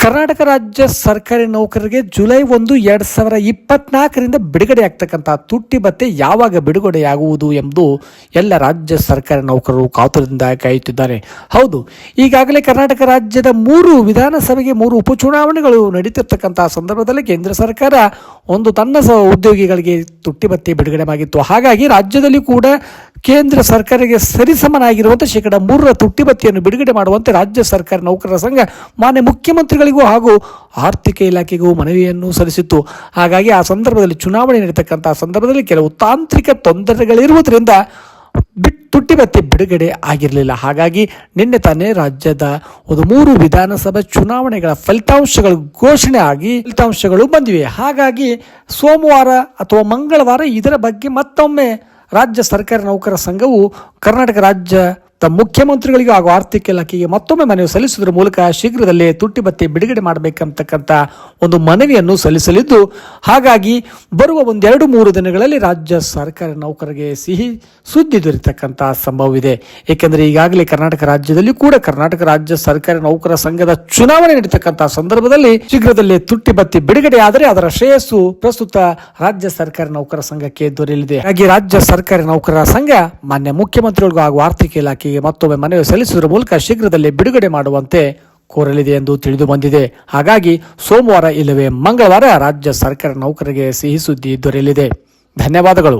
ಕರ್ನಾಟಕ ರಾಜ್ಯ ಸರ್ಕಾರಿ ನೌಕರರಿಗೆ ಜುಲೈ 1, 2024ರಿಂದ ಬಿಡುಗಡೆ ಆಗ್ತಕ್ಕಂಥ ತುಟ್ಟಿ ಭತ್ಯೆ ಯಾವಾಗ ಬಿಡುಗಡೆಯಾಗುವುದು ಎಂಬುದು ಎಲ್ಲ ರಾಜ್ಯ ಸರ್ಕಾರಿ ನೌಕರರು ಕಾತುರದಿಂದ ಕಾಯುತ್ತಿದ್ದಾರೆ. ಹೌದು, ಈಗಾಗಲೇ ಕರ್ನಾಟಕ ರಾಜ್ಯದ 3 ವಿಧಾನಸಭೆಗೆ 3 ಉಪಚುನಾವಣೆಗಳು ನಡೀತಿರ್ತಕ್ಕಂಥ ಸಂದರ್ಭದಲ್ಲಿ ಕೇಂದ್ರ ಸರ್ಕಾರ ತನ್ನ ಉದ್ಯೋಗಿಗಳಿಗೆ ತುಟ್ಟಿ ಭತ್ಯೆ ಬಿಡುಗಡೆ ಮಾಡಿತ್ತು. ಹಾಗಾಗಿ ರಾಜ್ಯದಲ್ಲಿ ಕೂಡ ಕೇಂದ್ರ ಸರ್ಕಾರಕ್ಕೆ ಸರಿಸಮನಾಗಿರುವಂತೆ ಶೇಕಡ 3 ತುಟ್ಟಿ ಭತ್ಯೆಯನ್ನು ಬಿಡುಗಡೆ ಮಾಡುವಂತೆ ರಾಜ್ಯ ಸರ್ಕಾರಿ ನೌಕರರ ಸಂಘ ಮಾನ್ಯ ಮುಖ್ಯಮಂತ್ರಿಗಳಿಗೂ ಹಾಗೂ ಆರ್ಥಿಕ ಇಲಾಖೆಗೂ ಮನವಿಯನ್ನು ಸಲ್ಲಿಸಿತ್ತು. ಹಾಗಾಗಿ ಆ ಸಂದರ್ಭದಲ್ಲಿ ಚುನಾವಣೆ ನಡೀತಕ್ಕಂತಹ ಸಂದರ್ಭದಲ್ಲಿ ಕೆಲವು ತಾಂತ್ರಿಕ ತೊಂದರೆಗಳಿರುವುದರಿಂದ ತುಟ್ಟಿ ಭತ್ಯೆ ಬಿಡುಗಡೆ ಆಗಿರಲಿಲ್ಲ. ಹಾಗಾಗಿ ನಿನ್ನೆ ತಾನೇ ರಾಜ್ಯದ 3 ವಿಧಾನಸಭಾ ಚುನಾವಣೆಗಳ ಫಲಿತಾಂಶಗಳು ಘೋಷಣೆ ಆಗಿ ಫಲಿತಾಂಶಗಳು ಬಂದಿವೆ. ಹಾಗಾಗಿ ಸೋಮವಾರ ಅಥವಾ ಮಂಗಳವಾರ ಇದರ ಬಗ್ಗೆ ಮತ್ತೊಮ್ಮೆ ರಾಜ್ಯ ಸರ್ಕಾರಿ ನೌಕರರ ಸಂಘವು ಕರ್ನಾಟಕ ರಾಜ್ಯದ ಮುಖ್ಯಮಂತ್ರಿಗಳಿಗೂ ಹಾಗೂ ಆರ್ಥಿಕ ಇಲಾಖೆಗೆ ಮತ್ತೊಮ್ಮೆ ಮನವಿ ಸಲ್ಲಿಸುವುದರ ಮೂಲಕ ಶೀಘ್ರದಲ್ಲೇ ತುಟ್ಟಿ ಭತ್ಯೆ ಬಿಡುಗಡೆ ಮಾಡಬೇಕಂತಕ್ಕಂಥ ಮನವಿಯನ್ನು ಸಲ್ಲಿಸಲಿದ್ದು, ಹಾಗಾಗಿ ಬರುವ 1-2-3 ದಿನಗಳಲ್ಲಿ ರಾಜ್ಯ ಸರ್ಕಾರಿ ನೌಕರರಿಗೆ ಸಿಹಿ ಸುದ್ದಿ ದೊರೆತಕ್ಕಂಥ ಸಂಭವವಿದೆ. ಏಕೆಂದರೆ ಈಗಾಗಲೇ ಕರ್ನಾಟಕ ರಾಜ್ಯದಲ್ಲಿ ಕೂಡ ಕರ್ನಾಟಕ ರಾಜ್ಯ ಸರ್ಕಾರಿ ನೌಕರರ ಸಂಘದ ಚುನಾವಣೆ ನಡೀತಕ್ಕಂಥ ಸಂದರ್ಭದಲ್ಲಿ ಶೀಘ್ರದಲ್ಲೇ ತುಟ್ಟಿ ಭತ್ಯೆ ಬಿಡುಗಡೆ ಆದರೆ ಅದರ ಶ್ರೇಯಸ್ಸು ಪ್ರಸ್ತುತ ರಾಜ್ಯ ಸರ್ಕಾರಿ ನೌಕರರ ಸಂಘಕ್ಕೆ ದೊರೆಯಲಿದೆ. ಹಾಗೆ ರಾಜ್ಯ ಸರ್ಕಾರಿ ನೌಕರರ ಸಂಘ ಮಾನ್ಯ ಮುಖ್ಯಮಂತ್ರಿಗಳಿಗೂ ಹಾಗೂ ಆರ್ಥಿಕ ಇಲಾಖೆಗೆ ಮತ್ತೊಮ್ಮೆ ಮನವಿ ಸಲ್ಲಿಸುವುದರ ಮೂಲಕ ಶೀಘ್ರದಲ್ಲೇ ಬಿಡುಗಡೆ ಮಾಡುವಂತೆ ಕೋರಲಿದೆ ಎಂದು ತಿಳಿದು ಬಂದಿದೆ. ಹಾಗಾಗಿ ಸೋಮವಾರ ಇಲ್ಲವೇ ಮಂಗಳವಾರ ರಾಜ್ಯ ಸರ್ಕಾರಿ ನೌಕರರಿಗೆ ಸಿಹಿ ಸುದ್ದಿ ದೊರೆಯಲಿದೆ. ಧನ್ಯವಾದಗಳು.